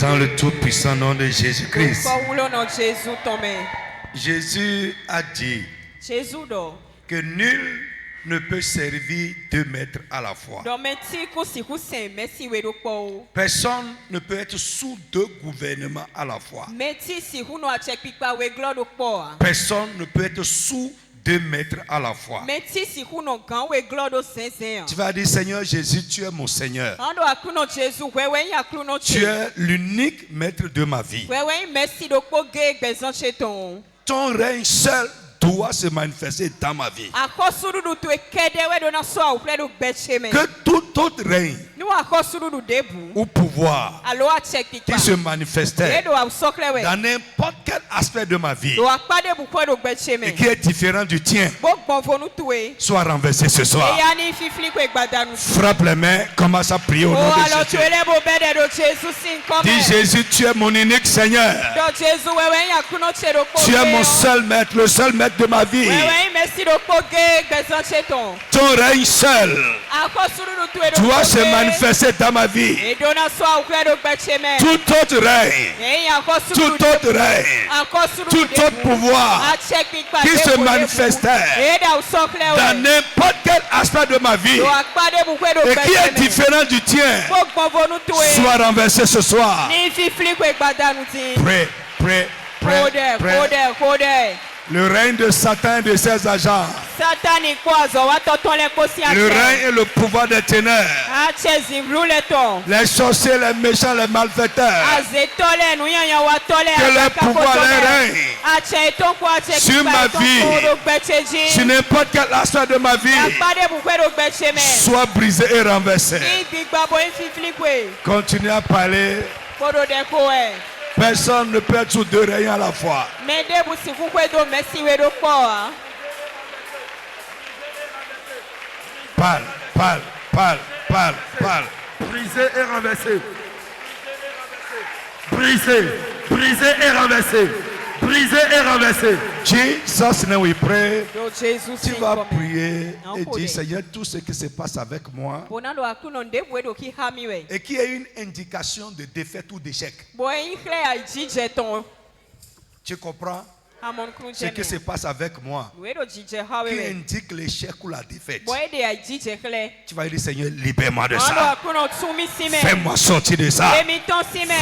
Dans le tout-puissant nom de Jésus-Christ. Jésus a dit que nul ne peut servir 2 maîtres à la fois. Personne ne peut être sous 2 gouvernements à la fois. Personne ne peut être sous 2 maîtres à la fois. Tu vas dire, Seigneur Jésus, tu es mon Seigneur. Tu es l'unique maître de ma vie. Ton règne seul doit se manifester dans ma vie. Que tout autre règne ou pouvoir qui se manifestait dans n'importe quel aspect de ma vie et qui est différent du tien soit renversé ce soir. Frappe les mains, commence à prier au nom de Jésus. Dis, Jésus, tu es mon unique Seigneur. Tu es mon seul maître, le seul maître de ma vie. Ton règne seul doit se manifester dans ma vie. Tout autre règne, tout autre règne, tout autre pouvoir qui se manifestait dans n'importe quel aspect de ma vie et qui est différent du tien soit renversé ce soir. Pray, pray, pray, pray. Le règne de Satan et de ses agents. Le règne et le pouvoir des ténèbres. Les sorciers, les méchants, les malfaiteurs. Que leur pouvoir, leur règne sur ma vie, sur n'importe quel aspect de ma vie, soit brisé et renversé. Continuez à parler. Personne ne peut être sous 2 règnes à la fois. Parle, parle, parle, parle, parle. Brisé et renversé. Brisé, brisé et renversé. Brisé et renversé. Jesus name we pray. Tu vas prier et dire, Seigneur, tout ce qui se passe avec moi et qui est une indication de défaite ou d'échec. Tu comprends? Ce qui se passe avec moi qui indique l'échec ou la défaite. Tu vas dire, Seigneur, libère-moi de ça. Fais-moi sortir de ça.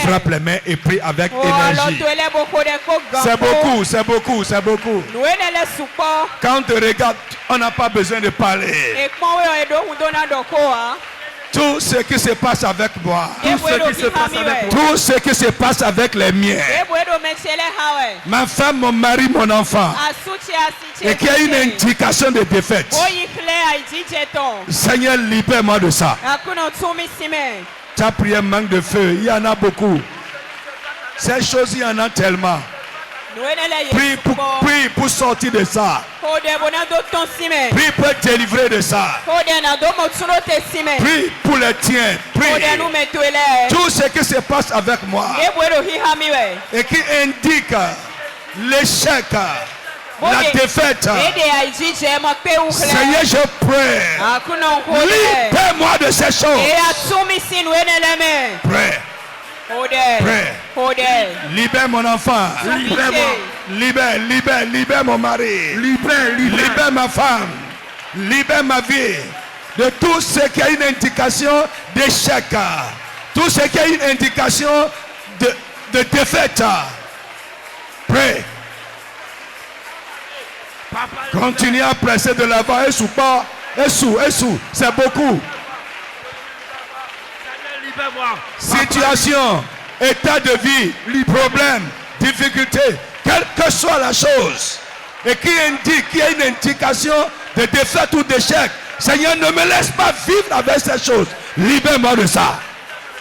Frappe les mains et prie avec énergie. C'est beaucoup, c'est beaucoup, c'est beaucoup. Quand on te regarde, on n'a pas besoin de parler. Tout ce qui se passe avec moi, tout ce qui se passe avec les miens, ma femme, mon mari, mon enfant, et qui a une indication de défaite, Seigneur, libère-moi de ça. Ta prière manque de feu, il y en a beaucoup. Ces choses, il y en a tellement. Prie pour sortir de ça. Prie pour être délivré de ça. Prie pour les tiens. Prie. Tout ce qui se passe avec moi et qui indique l'échec, la défaite. Seigneur, je prie. Libère-moi de ces choses. Prie. Libère mon enfant. Libère mon mari. Libère ma femme. Libère ma vie de tout ce qui a une indication d'échec. Tout ce qui a une indication de défaite. Prie. Continue à presser de l'avant et sous pas. Et sous. C'est beaucoup. Situation, état de vie, problème, difficulté, quelle que soit la chose, et qui indique, qui a une indication de défaite ou d'échec. Seigneur, ne me laisse pas vivre avec ces choses. Libère-moi de ça.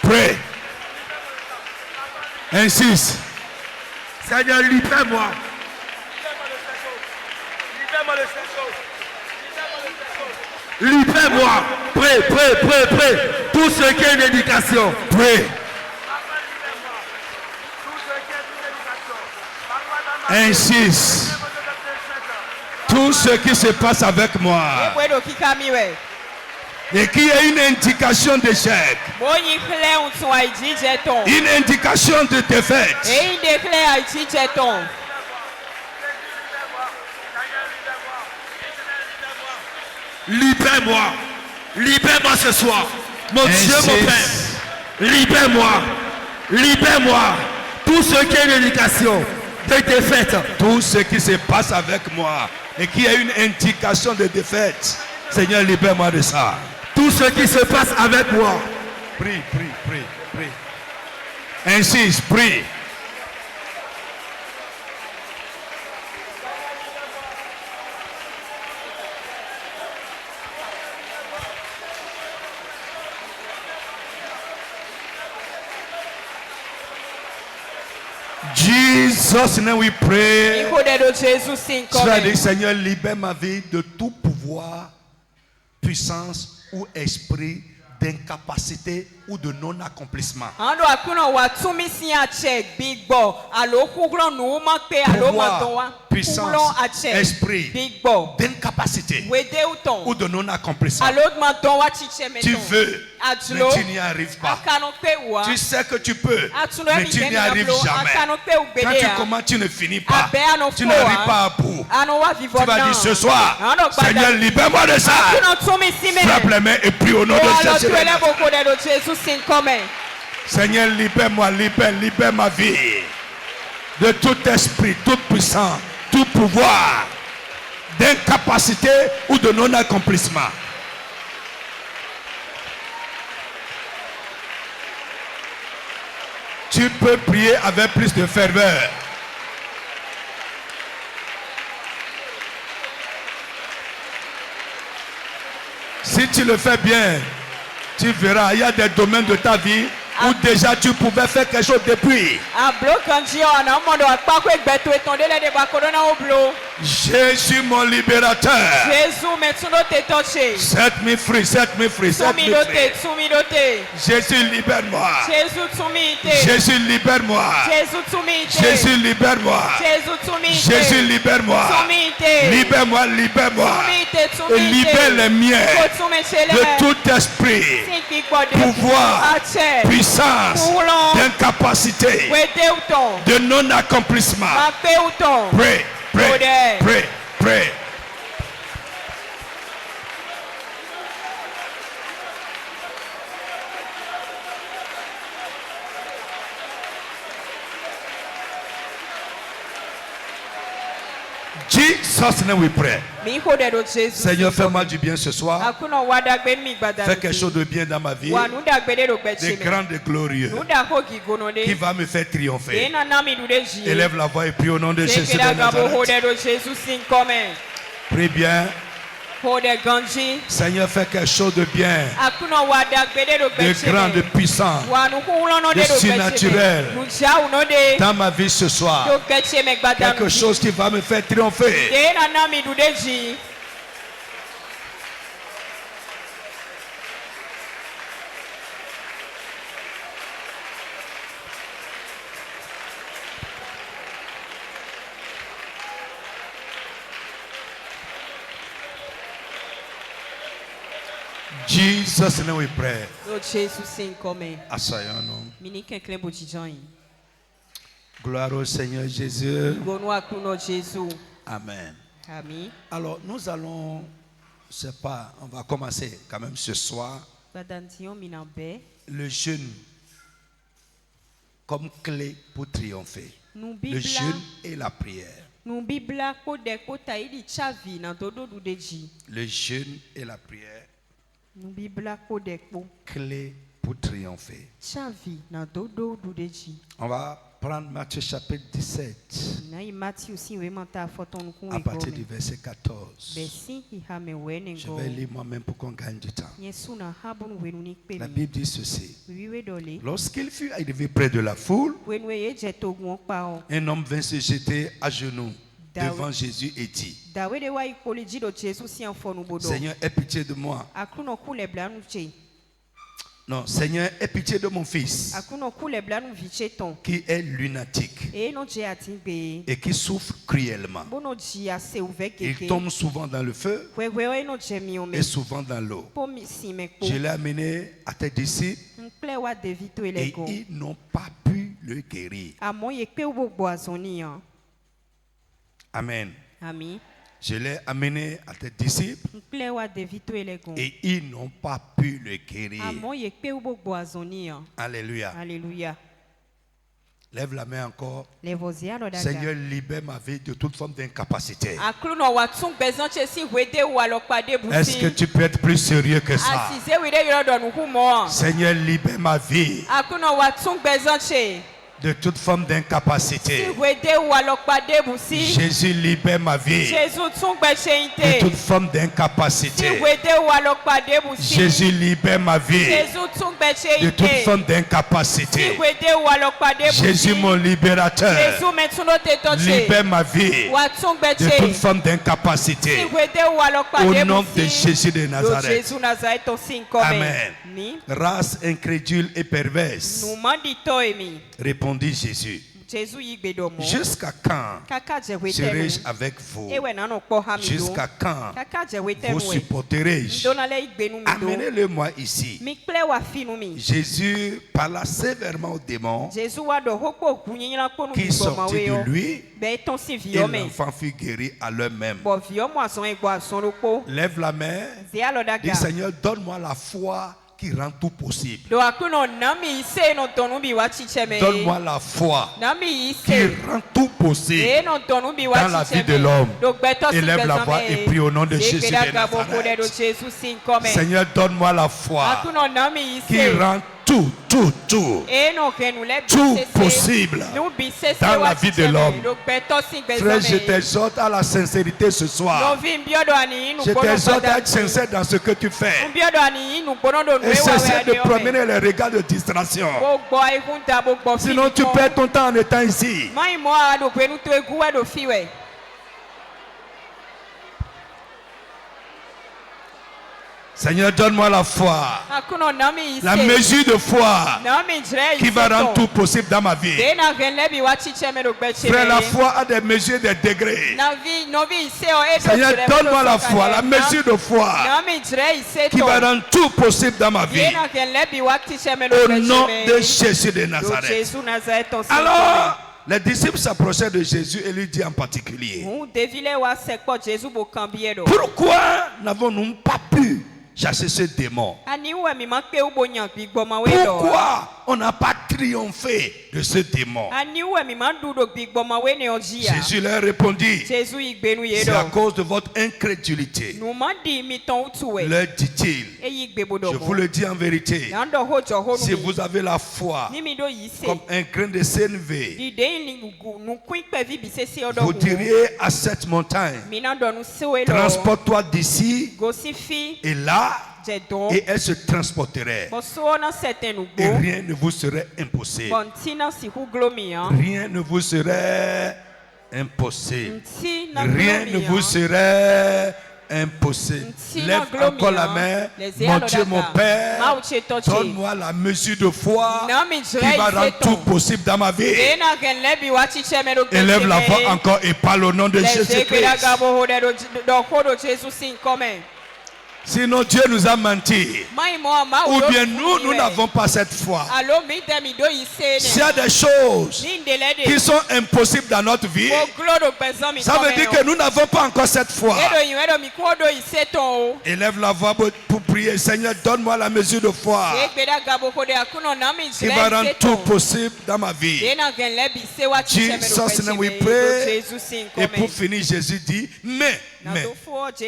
Prie. Insiste. Seigneur, libère-moi. Libère-moi. Prie. Tout ce qui est une indication. Prie. Insiste. Tout ce qui se passe avec moi Et qu'il y ait une indication d'échec. Une indication de défaite. Libère-moi. Libère-moi ce soir. Mon Dieu, mon Père. Libère-moi. Libère-moi. Tout ce qui est une indication de défaite. Tout ce qui se passe avec moi et qui a une indication de défaite. Seigneur, libère-moi de ça. Tout ce qui se passe avec moi. Prie, prie, prie, prie. Insiste, prie. Jesus, name we pray. Tu vas dire, Seigneur, libère ma vie de tout pouvoir, puissance ou esprit d'incapacité ou de non-accomplissement. Pouvoir, puissance, esprit d'incapacité ou de non-accomplissement. Tu veux, mais tu n'y arrives pas. Tu sais que tu peux, mais tu n'y arrives jamais. Quand tu commences, tu ne finis pas. Tu n'arrives pas à bout. Tu vas dire ce soir, Seigneur, libère-moi de ça. Frappe les mains et prie au nom de Jésus. Seigneur, libère-moi, libère ma vie de tout esprit, toute puissance, tout pouvoir d'incapacité ou de non-accomplissement. Tu peux prier avec plus de ferveur. Si tu le fais bien, tu verras, il y a des domaines de ta vie où déjà tu pouvais faire quelque chose depuis. Jésus mon libérateur. Set me free, set me free, set me free. Jésus libère-moi. Jésus libère-moi. Jésus libère-moi. Jésus libère-moi. Libère-moi, libère-moi. Et libère les miens de tout esprit, pouvoir, puissance, d'incapacité, de non-accomplissement. Pray, pray, pray, pray. Jesus, name we pray. Seigneur, fais-moi du bien ce soir. Fais quelque chose de bien dans ma vie, de grand et glorieux, qui va me faire triompher. Élève la voix et prie au nom de Jésus de Nazareth. Prie bien. Seigneur, fais quelque chose de bien, de grand, de puissant, de surnaturel dans ma vie ce soir. Quelque chose qui va me faire triompher. Jesus, name we pray. Asseyons-nous. Gloire au Seigneur Jésus. Amen. Alors, nous allons, je sais pas, on va commencer quand même ce soir. Le jeûne comme clé pour triompher. Le jeûne et la prière. Le jeûne et la prière. Clé pour triompher. On va prendre Matthieu chapitre 17 à partir du verset 14. Je vais lire moi-même pour qu'on gagne du temps. La Bible dit ceci. Lorsqu'il fut arrivé près de la foule, un homme vint se jeter à genoux devant Jésus et dit: Seigneur, aie pitié de moi. Non, Seigneur, aie pitié de mon fils qui est lunatique et qui souffre cruellement. Il tombe souvent dans le feu et souvent dans l'eau. Je l'ai amené à tes disciples et ils n'ont pas pu le guérir. Amen. Je l'ai amené à tes disciples et ils n'ont pas pu le guérir. Alléluia. Alléluia. Lève la main encore. Seigneur, libère ma vie de toute forme d'incapacité. Est-ce que tu peux être plus sérieux que ça? Seigneur, libère ma vie de toute forme d'incapacité. Jésus, libère ma vie de toute forme d'incapacité. Jésus, libère ma vie de toute forme d'incapacité. Jésus, mon libérateur, libère ma vie de toute forme d'incapacité. Au nom de Jésus de Nazareth. Amen. Race incrédule et perverse, répondit Jésus. Jusqu'à quand serai-je avec vous? Jusqu'à quand vous supporterai-je? Amenez-le-moi ici. Jésus parla sévèrement aux démons qui sortaient de lui et l'enfant fut guéri à l'heure même. Lève la main, dis Seigneur, donne-moi la foi qui rend tout possible. Donne-moi la foi qui rend tout possible dans la vie de l'homme. Élève la voix et prie au nom de Jésus de Nazareth. Seigneur, donne-moi la foi qui rend tout possible dans la vie de l'homme. Frère, je t'exhorte à la sincérité ce soir. Je t'exhorte à être sincère dans ce que tu fais. Et cesser de promener les regards de distraction. Sinon tu perds ton temps en étant ici. Seigneur, donne-moi la foi, la mesure de foi qui va rendre tout possible dans ma vie. Frère, la foi a des mesures, des degrés. Seigneur, donne-moi la foi, la mesure de foi qui va rendre tout possible dans ma vie. Au nom de Jésus de Nazareth. Alors, les disciples s'approchaient de Jésus et lui disent en particulier: pourquoi n'avons-nous pas pu chasser ce démon? Pourquoi on n'a pas triomphé de ce démon? Jésus leur répondit: c'est à cause de votre incrédulité. Leur dit-il: je vous le dis en vérité, si vous avez la foi comme un grain de sénévé, vous diriez à cette montagne: transporte-toi d'ici et là, et elle se transporterait. Et rien ne vous serait impossible. Rien ne vous serait impossible. Rien ne vous serait impossible. Lève encore la main. Mon Dieu, mon Père, donne-moi la mesure de foi qui va rendre tout possible dans ma vie. Élève la voix encore et parle au nom de Jésus-Christ. Sinon Dieu nous a menti. Ou bien nous n'avons pas cette foi. S'il y a des choses qui sont impossibles dans notre vie, ça veut dire que nous n'avons pas encore cette foi. Élève la voix pour prier: Seigneur, donne-moi la mesure de foi qui va rendre tout possible dans ma vie. Jesus name we pray. Et pour finir, Jésus dit: mais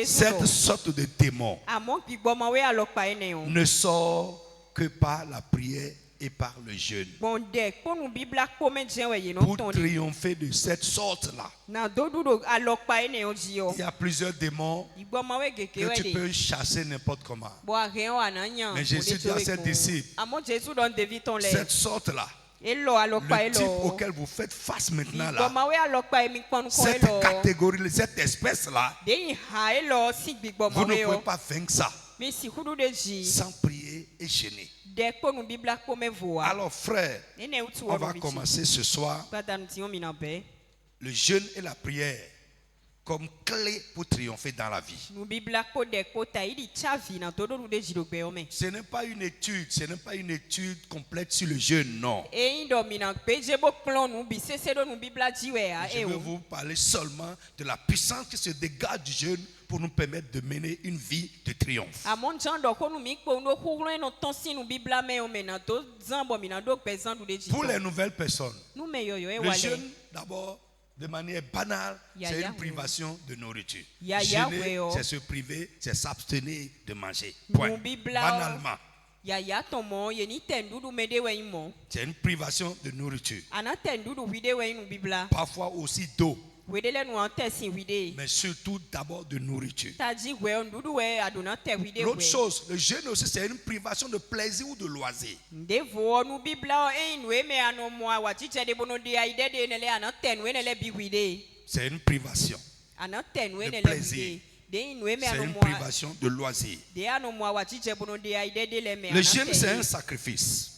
cette sorte de démon ne sort que par la prière et par le jeûne. Pour triompher de cette sorte-là, il y a plusieurs démons que tu peux chasser n'importe comment. Mais Jésus dit à ses disciples: cette sorte-là, le type auquel vous faites face maintenant là, cette catégorie, cette espèce là, vous ne pouvez pas vaincre ça sans prier et jeûner. Alors frère, on va commencer ce soir le jeûne et la prière comme clé pour triompher dans la vie. Ce n'est pas une étude complète sur le jeûne, non. Je vais vous parler seulement de la puissance qui se dégage du jeûne pour nous permettre de mener une vie de triomphe. Pour les nouvelles personnes, le jeûne, d'abord, de manière banale, c'est une privation de nourriture. Jeûner, c'est se priver, c'est s'abstenir de manger. Point. Banalement. C'est une privation de nourriture. Parfois aussi d'eau. Mais surtout d'abord de nourriture. L'autre chose, le jeûne aussi, c'est une privation de plaisir ou de loisir. C'est une privation de plaisir. C'est une privation de loisir. Le jeûne, c'est un sacrifice.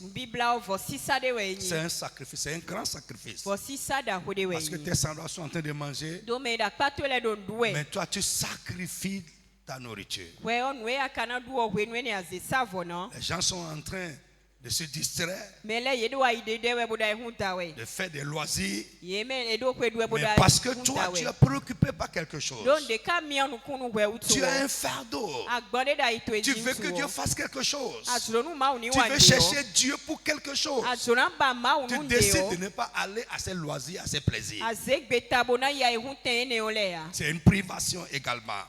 C'est un sacrifice, c'est un grand sacrifice. Parce que tes semblables sont en train de manger, mais toi tu sacrifies ta nourriture. Les gens sont en train de se distraire, de faire des loisirs, mais parce que toi tu es préoccupé par quelque chose, tu as un fardeau, tu veux que Dieu fasse quelque chose, tu veux chercher Dieu pour quelque chose, tu décides de ne pas aller à ses loisirs, à ses plaisirs. C'est une privation également.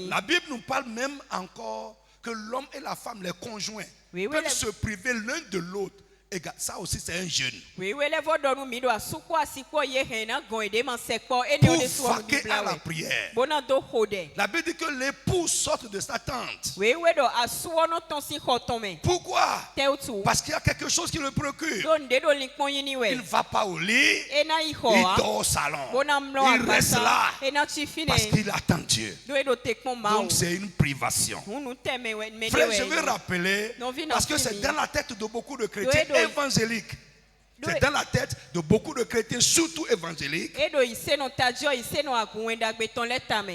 La Bible nous parle même encore que l'homme et la femme, les conjoints, peuvent se priver l'un de l'autre. Et ça aussi c'est un jeûne. Pour vaquer à la prière. La Bible dit que l'époux sort de sa tente. Pourquoi? Parce qu'il y a quelque chose qui le préoccupe. Il ne va pas au lit, il dort au salon. Il reste là parce qu'il attend Dieu. Donc c'est une privation. Frère, je veux rappeler, parce que c'est dans la tête de beaucoup de chrétiens évangéliques. C'est dans la tête de beaucoup de chrétiens, surtout évangéliques.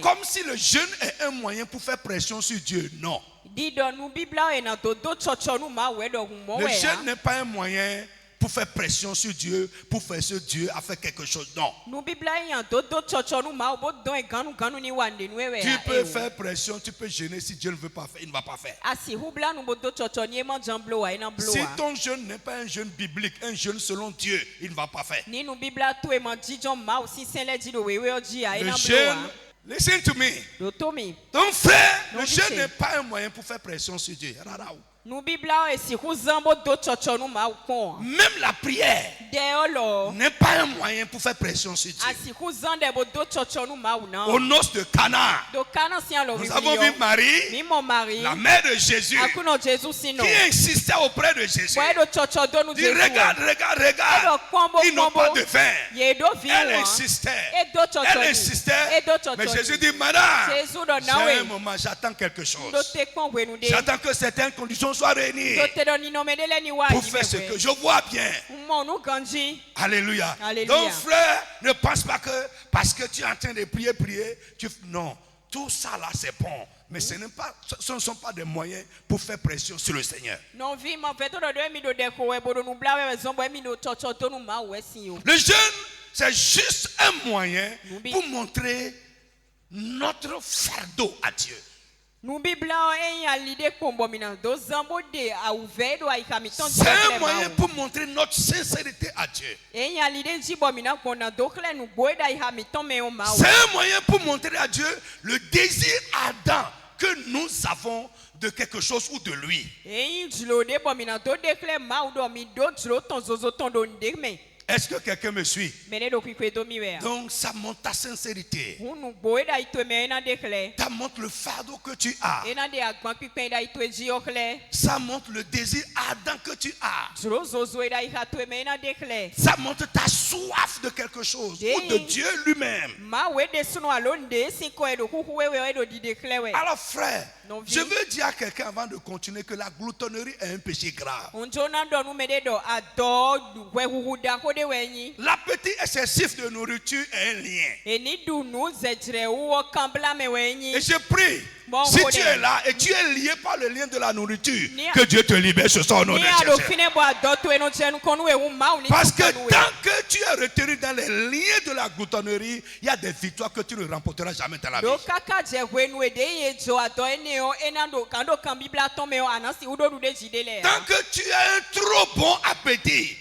Comme si le jeûne est un moyen pour faire pression sur Dieu. Non. Le jeûne n'est pas un moyen pour faire pression sur Dieu, pour faire sur Dieu à faire quelque chose. Non. Tu peux faire pression, tu peux jeûner. Si Dieu ne veut pas faire, il ne va pas faire. Si ton jeûne n'est pas un jeûne biblique, un jeûne selon Dieu, il ne va pas faire. Le jeûne, listen to me. Donc frère, le jeûne n'est pas un moyen pour faire pression sur Dieu. Même la prière n'est pas un moyen pour faire pression sur Dieu. Aux noces de Cana, nous avons vu Marie, la mère de Jésus, qui insistait auprès de Jésus. Dit regarde, ils n'ont pas de vin. Elle insistait. Mais Jésus dit madame, j'ai un moment, j'attends quelque chose. J'attends que certaines conditions soient réunies pour faire ce que je vois bien. Alléluia. Donc frère, ne pense pas que parce que tu es en train de prier, non, tout ça là c'est bon. Mais ce ne sont pas des moyens pour faire pression sur le Seigneur. Le jeûne, c'est juste un moyen pour montrer notre fardeau à Dieu. C'est un moyen pour montrer notre sincérité à Dieu. C'est un moyen pour montrer à Dieu le désir ardent que nous avons de quelque chose ou de lui. Est-ce que quelqu'un me suit? Donc ça montre ta sincérité. Ça montre le fardeau que tu as. Ça montre le désir ardent que tu as. Ça montre ta soif de quelque chose ou de Dieu lui-même. Alors frère, je veux dire à quelqu'un avant de continuer que la gloutonnerie est un péché grave. L'appétit excessif de nourriture est un lien. Et je prie, si tu es là et tu es lié par le lien de la nourriture, que Dieu te libère ce soir au nom de Jésus. Parce que tant que tu es retenu dans les liens de la gloutonnerie, il y a des victoires que tu ne remporteras jamais dans la vie. Tant que tu as un trop bon appétit,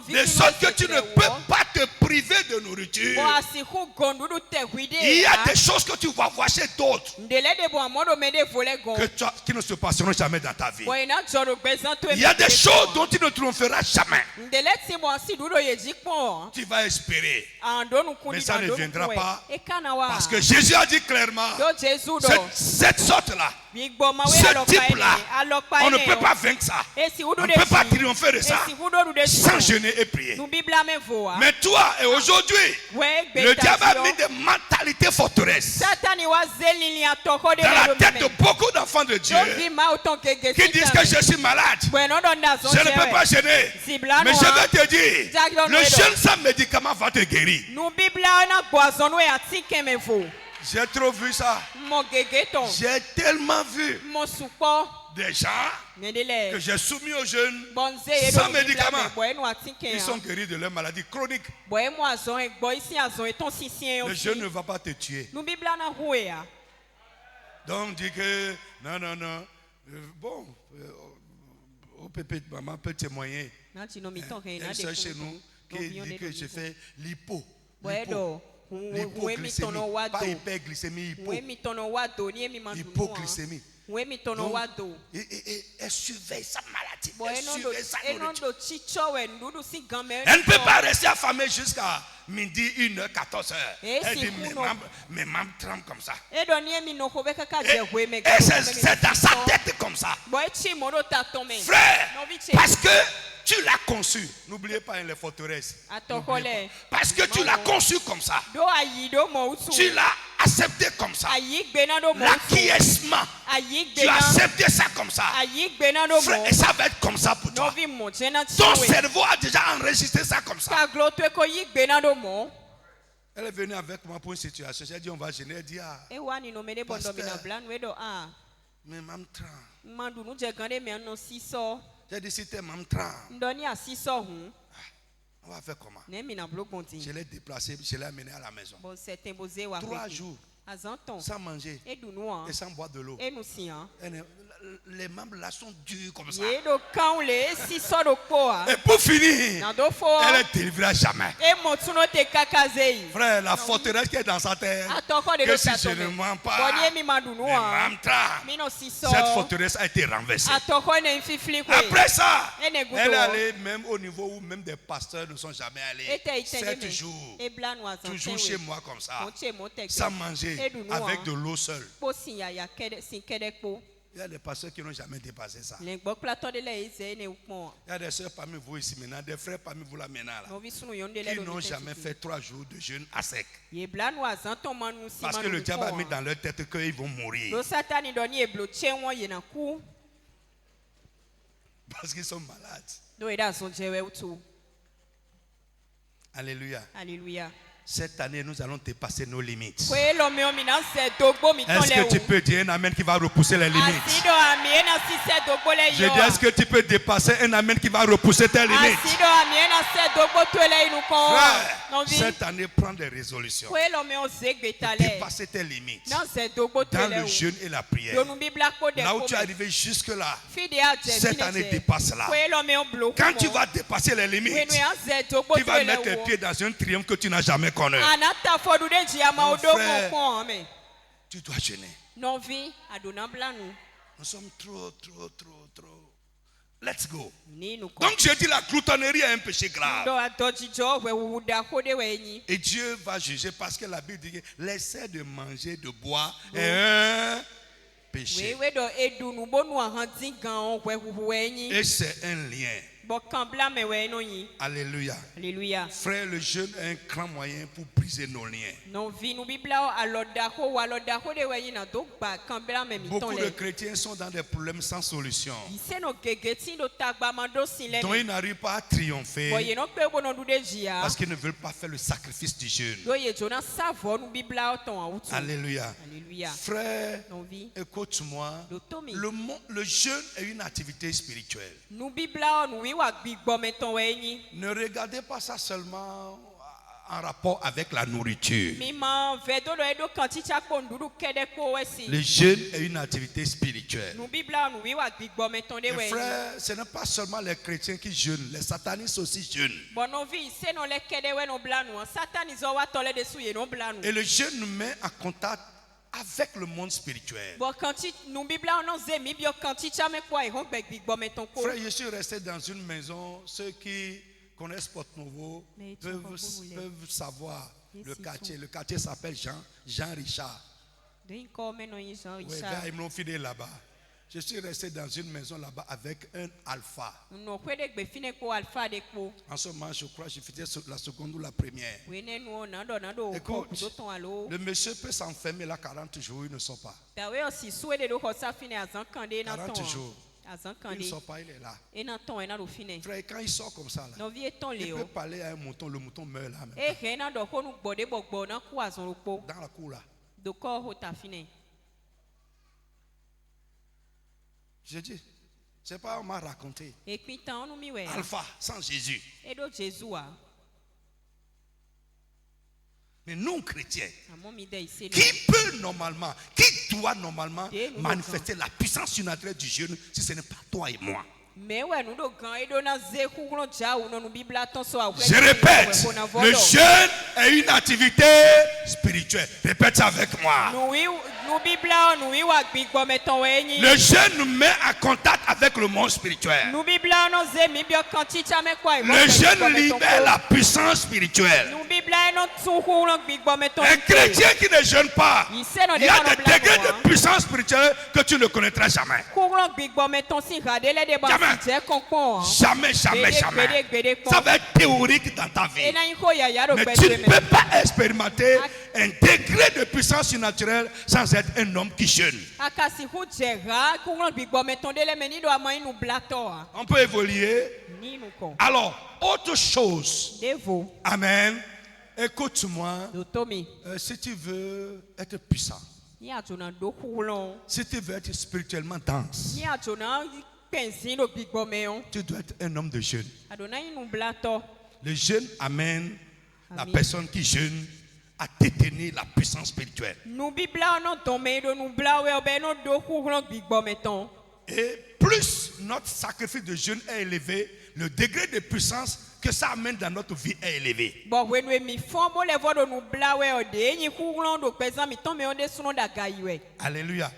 de sorte que tu ne peux pas te priver de nourriture, il y a des choses que tu vas voir chez d'autres qui ne se passeront jamais dans ta vie. Il y a des choses dont tu ne triompheras jamais. Tu vas espérer, mais ça ne viendra pas, parce que Jésus a dit clairement, cette sorte-là, ce type-là, on ne peut pas vaincre ça. On ne peut pas triompher de ça sans jeûner et prier. Mais toi et aujourd'hui, le diable a mis des mentalités forteresses dans la tête de beaucoup d'enfants de Dieu qui disent que je suis malade, je ne peux pas jeûner. Mais je vais te dire, le jeûne sans médicament va te guérir. J'ai trop vu ça. J'ai tellement vu des gens que j'ai soumis au jeûne sans médicaments. Ils sont guéris de leur maladie chronique. Le jeûne ne va pas te tuer. Donc on dit que non. Bon, maman peut témoigner. Elle sœur chez nous qui dit que je fais l'hypoglycémie, pas hyperglycémie, hypoglycémie. Et elle surveille sa maladie, elle surveille sa nourriture. Elle ne peut pas rester affamée jusqu'à midi, 1h, 14h. Elle dit, mes membres tremblent comme ça. Et c'est dans sa tête comme ça. Frère, parce que tu l'as conçu. N'oubliez pas les forteresses. Parce que tu l'as conçu comme ça. Tu l'as accepté comme ça. L'acquiescement. Tu as accepté ça comme ça. Frère, et ça va être comme ça pour toi. Ton cerveau a déjà enregistré ça comme ça. Elle est venue avec moi pour une situation. J'ai dit on va gêner. Elle dit pasteur, mais maman tremble. J'ai dit si t'es maman tremble, on va faire comment? Je l'ai déplacé, je l'ai amené à la maison. 3 jours sans manger et sans boire de l'eau. Les membres là sont durs comme ça. Et pour finir, elle est délivrée à jamais. Frère, la forteresse qui est dans sa tête, que si je ne mens pas, cette forteresse a été renversée. Après ça, elle est allée même au niveau où même des pasteurs ne sont jamais allés. 7 jours, toujours chez moi comme ça, sans manger, avec de l'eau seule. Il y a des pasteurs qui n'ont jamais dépassé ça. Il y a des soeurs parmi vous ici maintenant, des frères parmi vous là maintenant, là, qui n'ont jamais fait 3 jours de jeûne à sec. Parce que le diable a mis dans leur tête qu'ils vont mourir. Parce qu'ils sont malades. Alléluia. Alléluia. Cette année, nous allons dépasser nos limites. Est-ce que tu peux dire un amen qui va repousser les limites? Je dis, est-ce que tu peux dépasser un amen qui va repousser tes limites? Frère, cette année, prends des résolutions. Dépasser tes limites. Dans le jeûne et la prière. Là où tu es arrivé jusque-là, cette année dépasse-la. Quand tu vas dépasser les limites, tu vas mettre tes pieds dans un triomphe que tu n'as jamais connu. Mon frère, tu dois jeûner. Nous sommes trop. Let's go. Donc je dis la gloutonnerie est un péché grave. Et Dieu va juger parce que la Bible dit que l'essai de manger, de boire est un péché. Et c'est un lien. Alléluia. Alléluia. Frère, le jeûne est un grand moyen pour briser nos liens. Beaucoup de chrétiens sont dans des problèmes sans solution, dont ils n'arrivent pas à triompher parce qu'ils ne veulent pas faire le sacrifice du jeûne. Alléluia. Frère, écoute-moi. Le jeûne est une activité spirituelle. Ne regardez pas ça seulement en rapport avec la nourriture. Le jeûne est une activité spirituelle. Et frère, ce n'est pas seulement les chrétiens qui jeûnent, les satanistes aussi jeûnent. Et le jeûne nous met en contact avec le monde spirituel. Frère, je suis resté dans une maison, ceux qui connaissent Porto Novo peuvent savoir le quartier. Le quartier s'appelle Jean Richard. Oui, ils m'ont filé là-bas. Je suis resté dans une maison là-bas avec un alpha. En ce moment, je crois que je faisais la seconde ou la première. Écoute, le monsieur peut s'enfermer là 40 jours, il ne sort pas. 40 jours. Il ne sort pas, il est là. Frère, quand il sort comme ça, là, il peut parler à un mouton, le mouton meurt là. Dans la cour là. Je dis, c'est pas on m'a raconté. Alpha, sans Jésus. Mais non chrétiens, qui peut normalement, qui doit normalement manifester la puissance surnaturelle du jeûne si ce n'est pas toi et moi? Je répète, le jeûne est une activité spirituelle. Répète ça avec moi. Le jeûne nous met en contact avec le monde spirituel. Le jeûne libère la puissance spirituelle. Un chrétien qui ne jeûne pas, il y a des degrés de puissance spirituelle que tu ne connaîtras jamais. Jamais. Ça va être théorique dans ta vie. Mais tu ne peux pas expérimenter un degré de puissance surnaturelle sans être un homme qui jeûne. On peut évoluer. Alors, autre chose. Amen. Écoute-moi. Si tu veux être puissant, si tu veux être spirituellement dense, tu dois être un homme de jeûne. Le jeûne amène la personne qui jeûne à détenir la puissance spirituelle. Et plus notre sacrifice de jeûne est élevé, le degré de puissance que ça amène dans notre vie est élevé. Alléluia.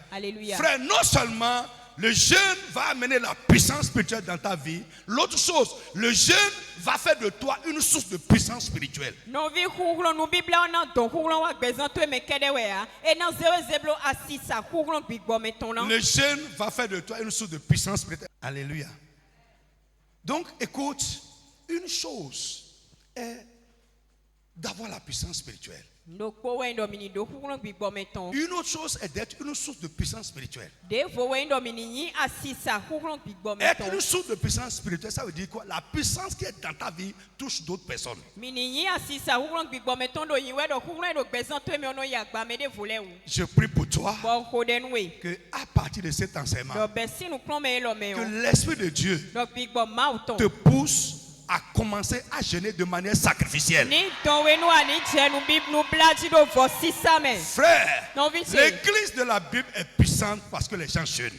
Frère, non seulement le jeûne va amener la puissance spirituelle dans ta vie, l'autre chose, le jeûne va faire de toi une source de puissance spirituelle. Le jeûne va faire de toi une source de puissance spirituelle. Alléluia. Donc, écoute, une chose est d'avoir la puissance spirituelle. Une autre chose est d'être une source de puissance spirituelle. Être une source de puissance spirituelle, ça veut dire quoi? La puissance qui est dans ta vie touche d'autres personnes. Je prie pour toi que à partir de cet enseignement, que l'Esprit de Dieu te pousse à commencer à jeûner de manière sacrificielle. Frère, l'église de la Bible est puissante parce que les gens jeûnent.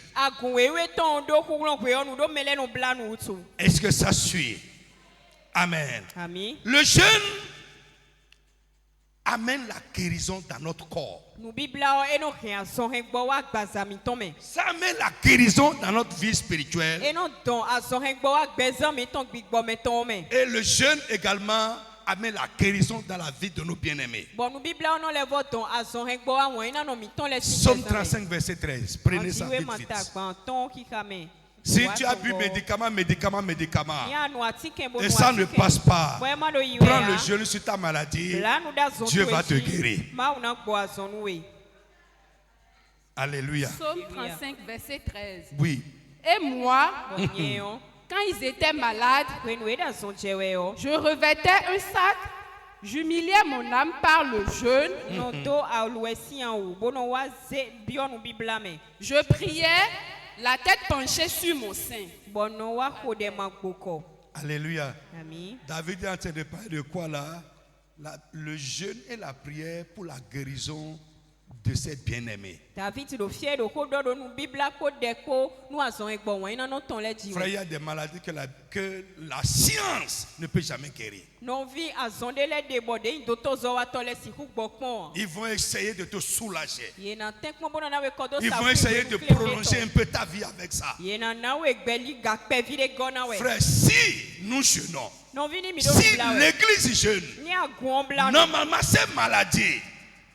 Est-ce que ça suit? Amen. Le jeûne amène la guérison dans notre corps. Ça amène la guérison dans notre vie spirituelle. Et le jeûne également amène la guérison dans la vie de nos bien-aimés. Psaume 35, verset 13. Prenez ça vite. Si tu as bu médicament, et ça ne passe pas, prends le jeûne sur ta maladie, Dieu va te guérir. Alléluia. Psaume 35, verset 13. Oui. Et moi, quand ils étaient malades, je revêtais un sac, j'humiliais mon âme par le jeûne. Je priais, la tête penchée sur mon sein. Alléluia. David est en train de parler de quoi là? Le jeûne et la prière pour la guérison de ses bien-aimés. Frère, il y a des maladies que la science ne peut jamais guérir. Ils vont essayer de te soulager. Ils vont essayer de prolonger un peu ta vie avec ça. Frère, si nous jeûnons, si l'église jeûne, normalement ces maladies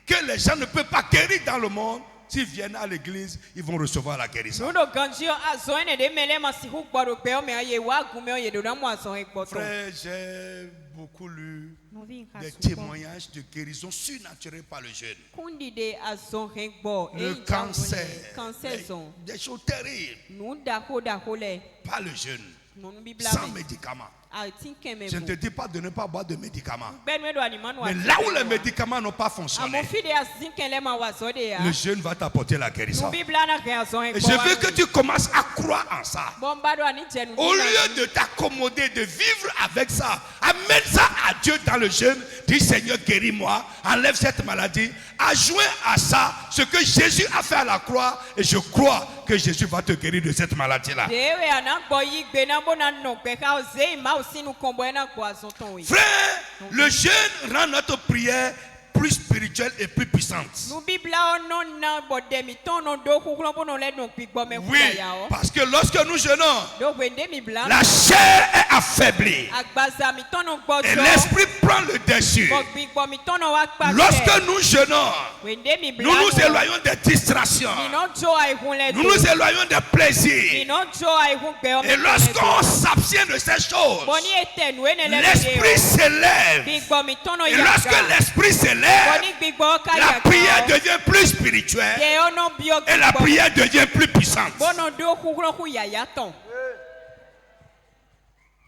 que les gens ne peuvent pas guérir dans le monde, s'ils viennent à l'église, ils vont recevoir la guérison. Frère, j'ai beaucoup lu des témoignages de guérison surnaturelle par le jeûne. Le cancer, des choses terribles par le jeûne, sans médicaments. Je ne te dis pas de ne pas boire de médicaments. Mais là où les médicaments n'ont pas fonctionné, le jeûne va t'apporter la guérison. Et je veux que tu commences à croire en ça. Au lieu de t'accommoder, de vivre avec ça, amène ça à Dieu dans le jeûne. Dis Seigneur, guéris-moi, enlève cette maladie. Adjoins à ça ce que Jésus a fait à la croix. Et je crois que Jésus va te guérir de cette maladie-là. Frère, le jeûne rend notre prière plus spirituelle et plus puissante. Oui, parce que lorsque nous jeûnons, la chair est affaiblie et l'esprit prend le dessus. Lorsque nous jeûnons, nous nous éloignons des distractions, nous nous éloignons des plaisirs. Et lorsqu'on s'abstient de ces choses, l'esprit s'élève. Et lorsque l'esprit s'élève, la prière devient plus spirituelle et la prière devient plus puissante.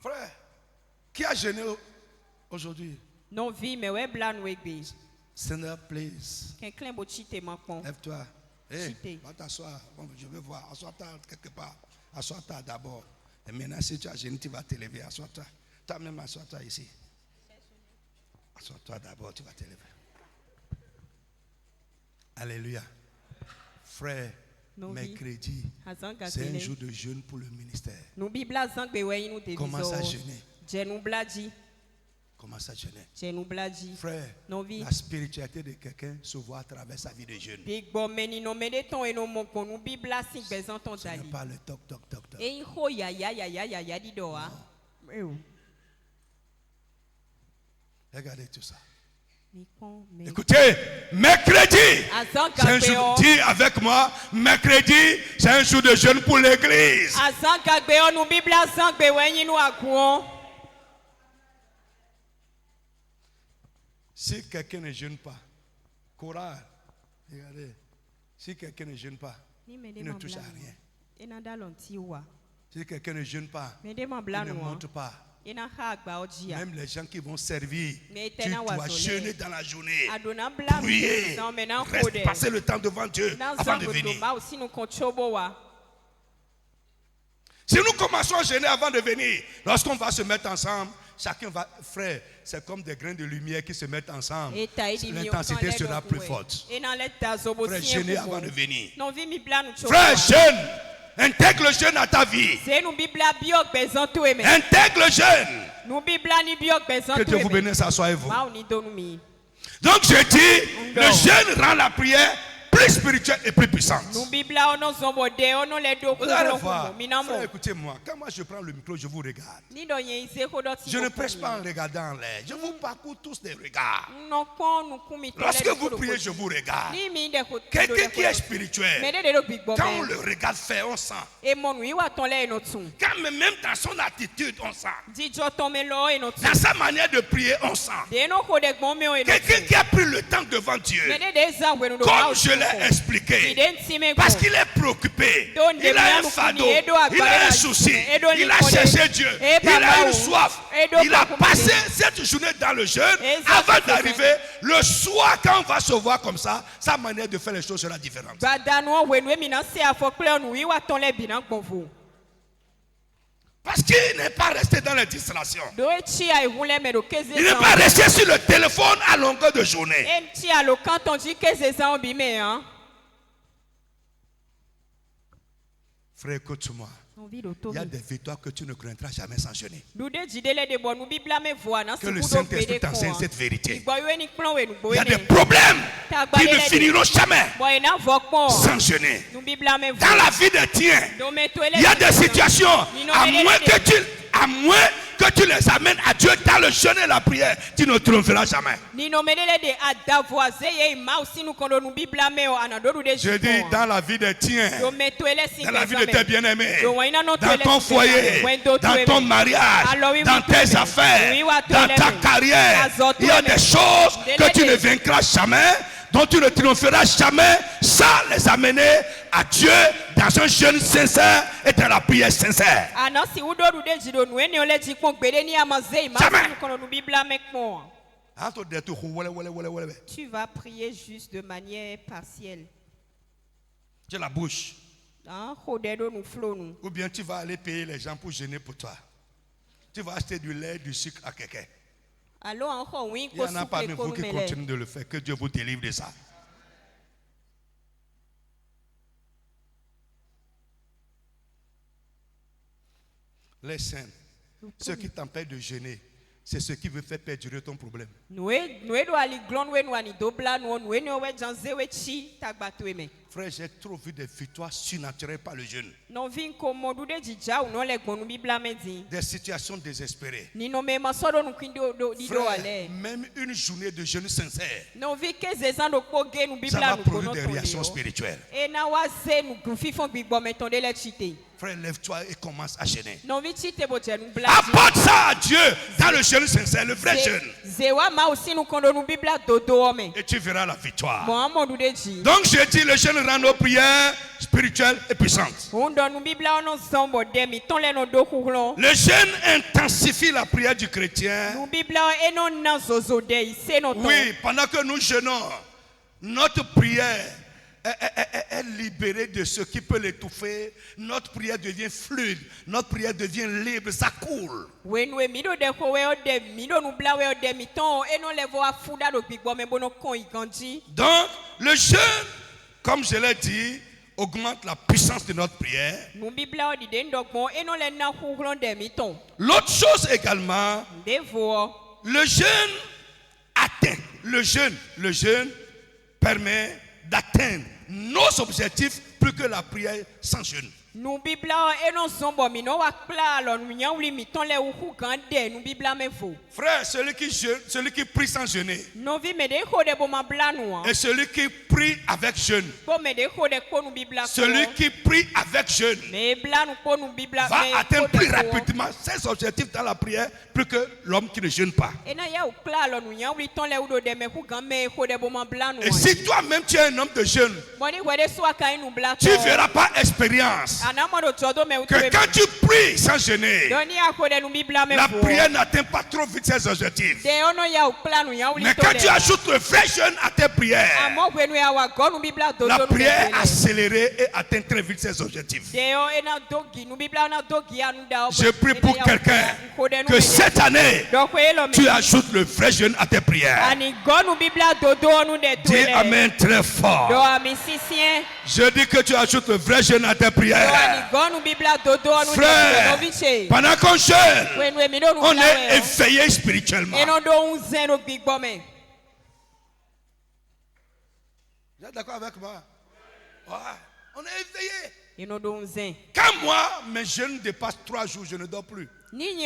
Frère, qui a jeûné aujourd'hui? Seigneur, please. Lève-toi. Hey, va t'asseoir. Je veux voir. Assois-toi quelque part. Assois-toi d'abord. Et maintenant, si tu as jeûné, tu vas te lever. Assois-toi. Toi-même, assois-toi ici. Assois-toi d'abord, tu vas te lever. Alléluia. Frère, mercredi, c'est un jour de jeûne pour le ministère. Commence à jeûner. Commence à jeûner. Frère, la spiritualité de quelqu'un se voit à travers sa vie de jeûne. Ce n'est pas le toc, toc, toc, toc. Non. Regardez tout ça. Écoutez, mercredi, c'est un jour, dis avec moi, mercredi, c'est un jour de jeûne pour l'église. Si quelqu'un ne jeûne pas, courage, regardez, si quelqu'un ne jeûne pas, il ne touche à rien. Si quelqu'un ne jeûne pas, il ne monte pas. Même les gens qui vont servir, tu dois jeûner dans la journée, prier, passer le temps devant Dieu avant de venir. Si nous commençons à jeûner avant de venir, lorsqu'on va se mettre ensemble, chacun va, frère, c'est comme des grains de lumière qui se mettent ensemble. L'intensité sera plus forte. Frère, jeûner avant de venir. Frère, jeûne. Intègre le jeûne à ta vie. Intègre le jeûne. Que Dieu vous bénisse, asseyez-vous. Donc je dis, le jeûne rend la prière plus spirituelle et plus puissante. Vous allez voir, frère, écoutez-moi, quand moi je prends le micro, je vous regarde. Je ne prêche pas en regardant en l'air. Je vous parcours tous des regards. Lorsque vous priez, je vous regarde. Quelqu'un qui est spirituel, quand on le regarde faire, on sent. Quand même dans son attitude, on sent. Dans sa manière de prier, on sent. Quelqu'un qui a pris le temps devant Dieu, comme je l'ai expliqué, parce qu'il est préoccupé, il a un fardeau, il a un souci, il a cherché Dieu, il a une soif, il a passé cette journée dans le jeûne avant d'arriver. Le soir, quand on va se voir comme ça, sa manière de faire les choses sera différente. Parce qu'il n'est pas resté dans les distractions. Il n'est pas resté sur le téléphone à longueur de journée. Frère, écoute-moi. Il y a des victoires que tu ne craindras jamais sans jeûner. Que le Saint-Esprit t'enseigne cette vérité. Il y a des problèmes qui ne finiront jamais sans jeûner. Dans la vie des tiens, il y a des situations, à moins que tu les amènes à Dieu dans le jeûne et la prière, tu ne triompheras jamais. Je dis dans la vie des tiens, dans la vie de tes bien-aimés, dans ton foyer, dans ton mariage, dans tes affaires, dans ta carrière, il y a des choses que tu ne vaincras jamais, dont tu ne triompheras jamais sans les amener à Dieu dans un jeûne sincère et dans la prière sincère. Tu vas prier juste de manière partielle. Tu as la bouche. Ou bien tu vas aller payer les gens pour jeûner pour toi. Tu vas acheter du lait, du sucre à quelqu'un. Il n'y en a pas même vous qui continuez de le faire. Que Dieu vous délivre de ça. Les saints, ce qui t'empêche de jeûner, c'est ce qui veut faire perdurer ton problème. Frère, j'ai trop vu des victoires surnaturelles par le jeûne. Des situations désespérées. Frère, même une journée de jeûne sincère, ça va produire des réactions spirituelles. Frère, lève-toi et commence à jeûner. Apporte ça à Dieu dans le jeûne sincère, le vrai jeûne. Et tu verras la victoire. Donc je dis, le jeûne rend nos prières spirituelles et puissantes. Le jeûne intensifie la prière du chrétien. Oui, pendant que nous jeûnons, notre prière est libérée de ce qui peut l'étouffer. Notre prière devient fluide. Notre prière devient libre. Ça coule. Donc, le jeûne, comme je l'ai dit, augmente la puissance de notre prière. L'autre chose également, le jeûne atteint. Le jeûne permet d'atteindre nos objectifs plus que la prière sans jeûne. Frère, celui qui jeûne, celui qui prie sans jeûner, et celui qui prie avec jeûne, celui qui prie avec jeûne va atteindre plus rapidement ses objectifs dans la prière plus que l'homme qui ne jeûne pas. Et si toi-même tu es un homme de jeûne, tu ne verras pas expérience que quand tu pries sans jeûner, la prière n'atteint pas trop vite ses objectifs. Mais quand tu ajoutes le vrai jeûne à tes prières, la prière est accélérée et atteint très vite ses objectifs. Je prie pour quelqu'un que cette année, tu ajoutes le vrai jeûne à tes prières. Dis Amen très fort. Je dis que tu ajoutes le vrai jeûne à tes prières. Frère, pendant qu'on jeûne, on est éveillé spirituellement. Vous êtes d'accord avec moi? On est éveillé. Quand moi, mes jeûnes dépassent 3 jours, je ne dors plus. Je ne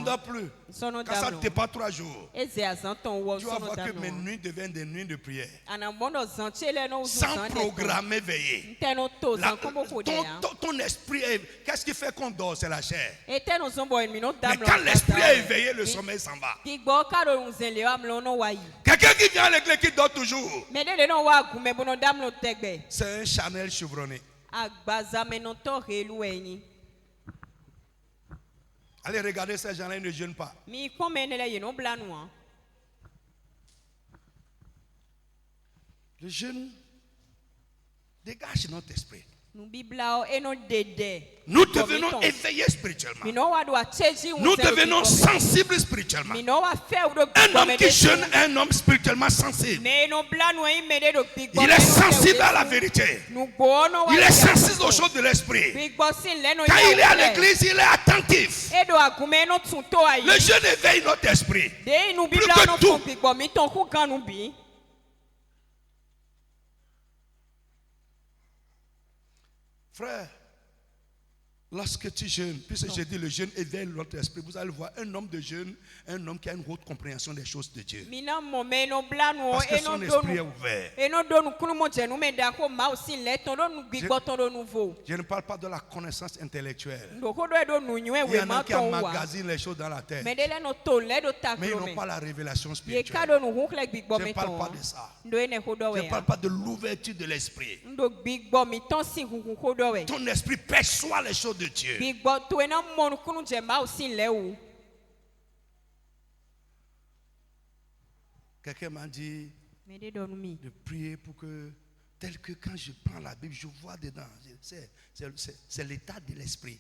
dors plus. Quand ça dépasse 3 jours, tu vas voir que mes nuits deviennent des nuits de prière. Sans programmer veiller. Ton esprit est... Qu'est-ce qui fait qu'on dort? C'est la chair. Mais quand l'esprit est éveillé, le sommeil s'en va. Quelqu'un qui vient à l'église qui dort toujours, c'est un Chanel chevronné. Allez regarder ces gens-là, ils ne jeûnent pas. Le jeûne dégage notre esprit. Nous devenons éveillés spirituellement. Nous devenons sensibles spirituellement. Un homme qui jeûne est un homme spirituellement sensible. Il est sensible à la vérité. Il est sensible aux choses de l'esprit. Quand il est à l'église, il est attentif. Le jeûne éveille notre esprit. Plus que tout. Frère, lorsque tu jeûnes, puisque j'ai dit le jeûne éveille notre esprit, vous allez voir un homme de jeûne, un homme qui a une haute compréhension des choses de Dieu. Parce que son esprit est ouvert. Je ne parle pas de la connaissance intellectuelle. Il y en a qui emmagasinent les choses dans la tête, mais ils n'ont pas la révélation spirituelle. Je ne parle pas de ça. Je ne parle pas de l'ouverture de l'esprit. Ton esprit perçoit les choses de Dieu. Quelqu'un m'a dit de prier pour que, tel que quand je prends la Bible, je vois dedans. C'est l'état de l'esprit.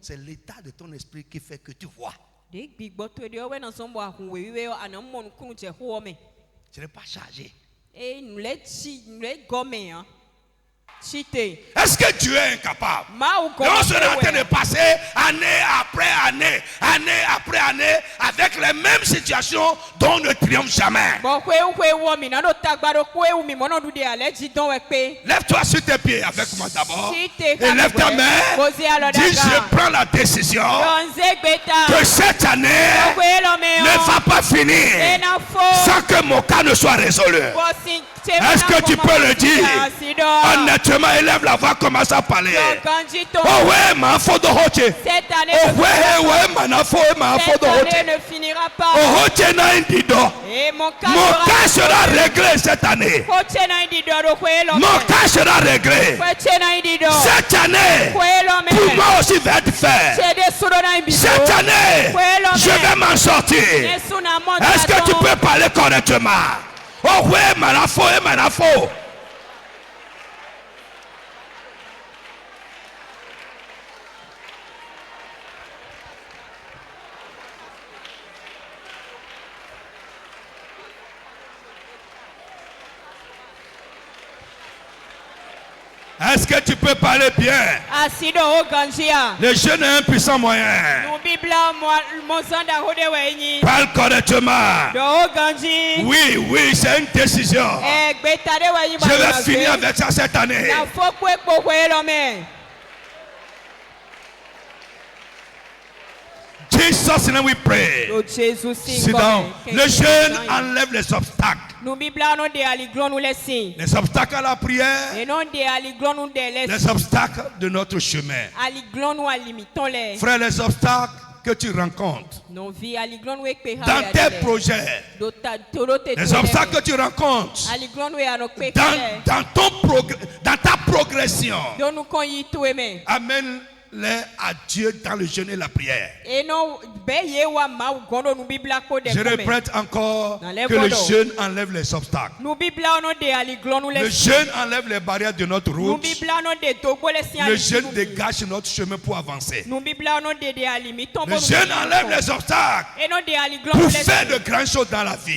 C'est l'état de ton esprit qui fait que tu vois. Je n'ai pas chargé. Est-ce que Dieu est incapable? Et on sera en train de passer année après année, année après année, avec les mêmes situations dont on ne triomphe jamais. Lève-toi sur tes pieds avec moi d'abord. Et lève ta main. Dis, je prends la décision que cette année ne va pas finir sans que mon cas ne soit résolu. Est-ce que tu peux le dire? Honnêtement, élève la voix, commence à parler. Oh ouais, ma faute de rocher. Oh ouais, ma faute de rocher. Ne finira pas. Oh rocher n'a un dido. Mon cas sera réglé cette année. Mon cas sera réglé. Cette année, pour moi aussi va être fait. Cette année, je vais m'en sortir. Est-ce que tu peux parler correctement? Oh ouais, manafo. Est-ce que tu peux parler bien? Le jeûne est un puissant moyen. Parle correctement. Oui, c'est une décision. Je vais finir avec ça cette année. Jesus name we pray. Sit down. Le jeûne enlève les obstacles. Les obstacles à la prière. Les obstacles de notre chemin. Frère, les obstacles que tu rencontres dans tes projets, les obstacles que tu rencontres dans ta progression, amène-les à Dieu dans le jeûne et la prière. Je répète encore que le jeûne enlève les obstacles. Le jeûne enlève les barrières de notre route. Le jeûne dégage notre chemin pour avancer. Le jeûne enlève les obstacles pour faire de grandes choses dans la vie.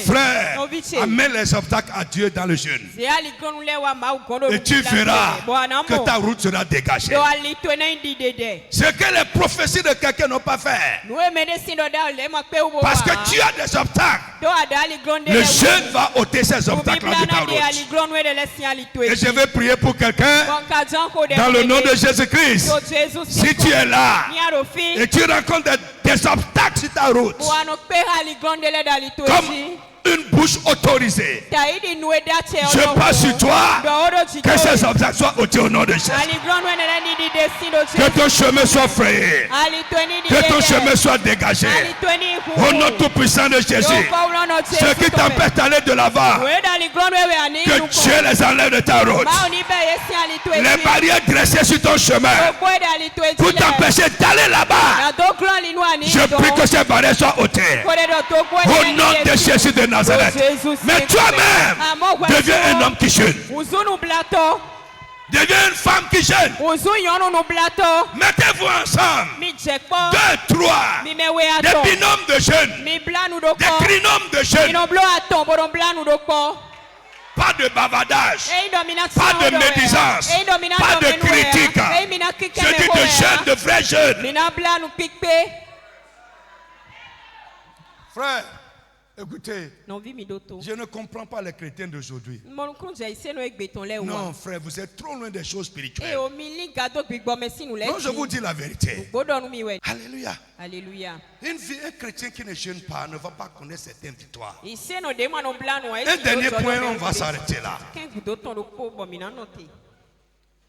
Frère, amène les obstacles à Dieu dans le jeûne. Et tu verras que ta route sera dégagé. Ce que les prophéties de quelqu'un n'ont pas fait. Parce que tu as des obstacles. Le jeûne va ôter ces obstacles de ta route. Et je vais prier pour quelqu'un dans le nom de Jésus-Christ. Si tu es là et tu rencontres des obstacles sur ta route, comme une bouche autorisée, je passe sur toi, que ces obstacles soient ôtés au nom de Jésus. Que ton chemin soit frayé, que ton chemin soit dégagé au nom tout puissant de Jésus. Ceux qui t'empêchent d'aller de l'avant, que Dieu les enlève de ta route. Les barrières dressées sur ton chemin pour t'empêcher d'aller là-bas, je prie que ces barrières soient ôtées au nom de Jésus de Nazareth. Mais toi-même, deviens un homme qui jeûne. Deviens une femme qui jeûne. Mettez-vous ensemble. 2, 3. Des binômes de jeûne. Des trinômes de jeûne. Pas de bavardage. Pas de médisance. Pas de critique. Je dis de jeûne, de vrai jeûne. Frère, écoutez, je ne comprends pas les chrétiens d'aujourd'hui. Non, frère, vous êtes trop loin des choses spirituelles. Non, je vous dis la vérité. Alléluia. Alléluia. Un chrétien qui ne jeûne pas ne va pas connaître certaines victoires. Un dernier point, on va s'arrêter là.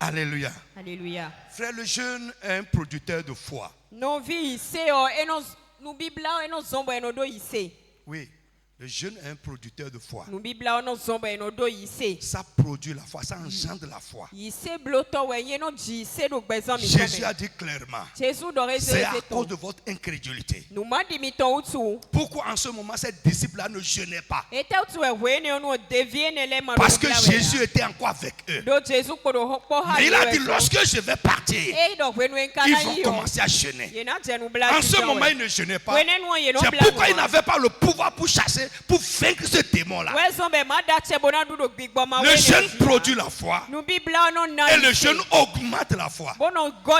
Alléluia. Alléluia. Frère, le jeûne est un producteur de foi. Oui. Le jeûne est un producteur de foi. Ça produit la foi, ça engendre la foi. Jésus a dit clairement, c'est à cause de votre incrédulité. Pourquoi en ce moment ces disciples-là ne jeûnaient pas? Parce que Jésus était encore avec eux. Mais il a dit, lorsque je vais partir, ils vont commencer à jeûner. En ce moment, ils ne jeûnaient pas. C'est pourquoi ils n'avaient pas le pouvoir pour chasser, pour vaincre ce démon-là. Le jeûne produit la foi et le jeûne augmente la foi.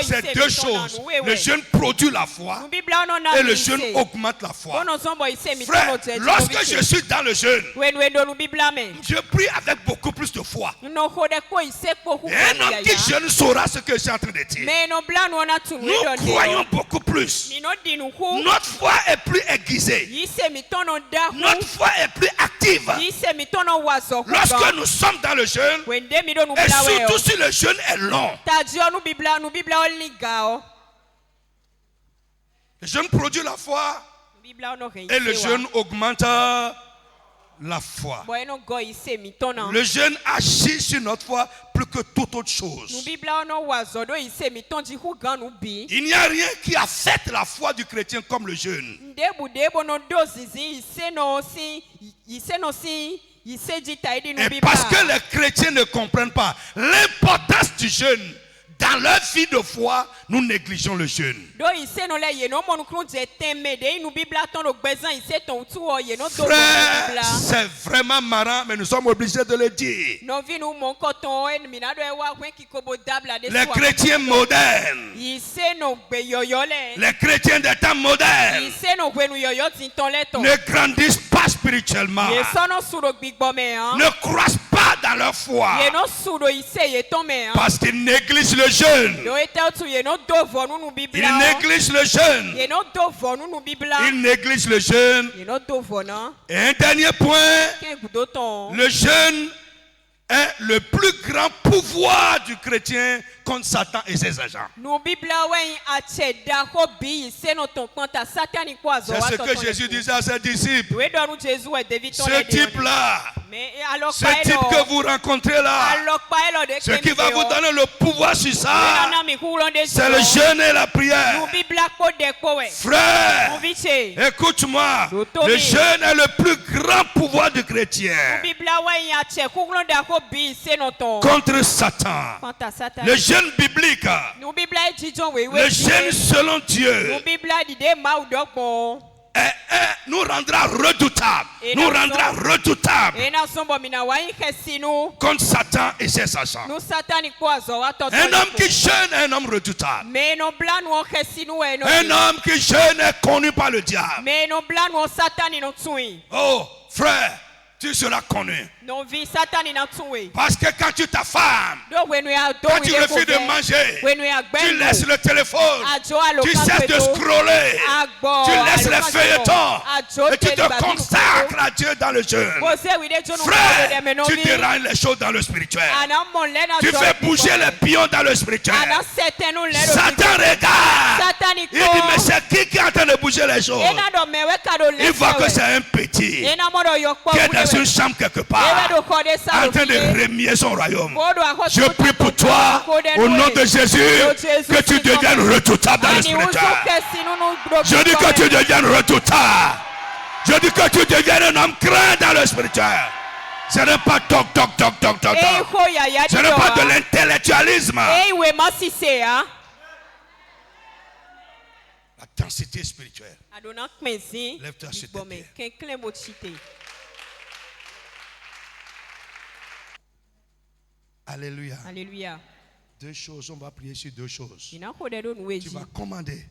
C'est deux choses. Le jeûne produit la foi et le jeûne augmente la foi. Frère, lorsque je suis dans le jeûne, je prie avec beaucoup plus de foi. Et un homme qui jeûne saura ce que je suis en train de dire. Nous croyons beaucoup plus. Notre foi est plus aiguisée. Notre foi est plus active. Lorsque nous sommes dans le jeûne, et surtout si le jeûne est long, le jeûne produit la foi et le jeûne augmente la foi. Le jeûne agit sur notre foi plus que toute autre chose. Il n'y a rien qui affecte la foi du chrétien comme le jeûne. Et parce que les chrétiens ne comprennent pas l'importance du jeûne dans leur vie de foi, nous négligeons le jeûne. Frère, c'est vraiment marrant, mais nous sommes obligés de le dire. Les chrétiens modernes, les chrétiens des temps modernes ne grandissent pas spirituellement, ne croissent pas dans leur foi, parce qu'ils négligent le jeûne. Il néglige le jeûne. Il néglige le jeûne. Et un dernier point, le jeûne est le plus grand pouvoir du chrétien contre Satan et ses agents. C'est ce que Jésus disait à ses disciples. Ce type-là, ce type que vous rencontrez là, ce qui va vous donner le pouvoir sur ça, c'est le jeûne et la prière. Frère, écoute-moi, le jeûne est le plus grand pouvoir du chrétien contre Satan. Le jeûne biblique, le jeûne selon Dieu, nous rendra redoutables. Nous rendra redoutables contre Satan et ses agents. Un homme qui jeûne est un homme redoutable. Un homme qui jeûne est connu par le diable. Oh, frère, tu seras connu. Parce que quand tu t'affames, quand tu refuses de manger, tu laisses le téléphone, tu cesses de scroller, tu laisses les feuilletons et tu te consacres à Dieu dans le jeûne. Frère, tu déranges les choses dans le spirituel. Tu fais bouger les pions dans le spirituel. Satan regarde. Il dit, mais c'est qui est en train de bouger les choses? Il voit que c'est un petit qui est dans une chambre quelque part, en train de remuer son royaume. Je prie pour toi, au nom de Jésus, que tu deviennes redoutable dans le spirituel. Je dis que tu deviennes redoutable. Je dis que tu deviennes un homme craint dans le spirituel. Ce n'est pas toc. Ce n'est pas de l'intellectualisme. La densité spirituelle. Lève-toi sur tes pieds. Alléluia. Alléluia. Deux choses, on va prier sur deux choses. Tu vas commander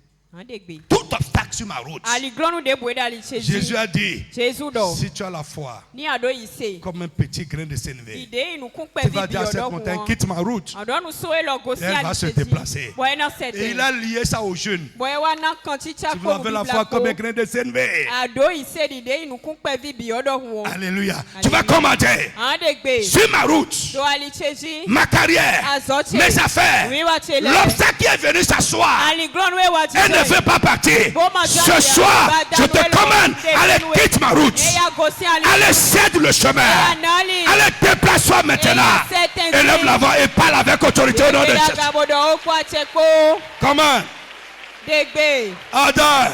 tout obstacle sur ma route. Jésus a dit, si tu as la foi comme un petit grain de sénévé, tu vas dire à cette montagne, quitte ma route. Et elle va se déplacer. Et il a lié ça au jeûne. Si vous avez la foi comme un grain de sénévé. Alléluia. Tu vas commander sur ma route, ma carrière, mes affaires. L'obstacle qui est venu s'asseoir, elle ne fait pas partir. Ce soir, je te commande, allez, quitte ma route. Allez, cède le chemin. Allez, déplace-toi maintenant. Élève la voix et parle avec autorité au nom de Jésus. Comment? Adam.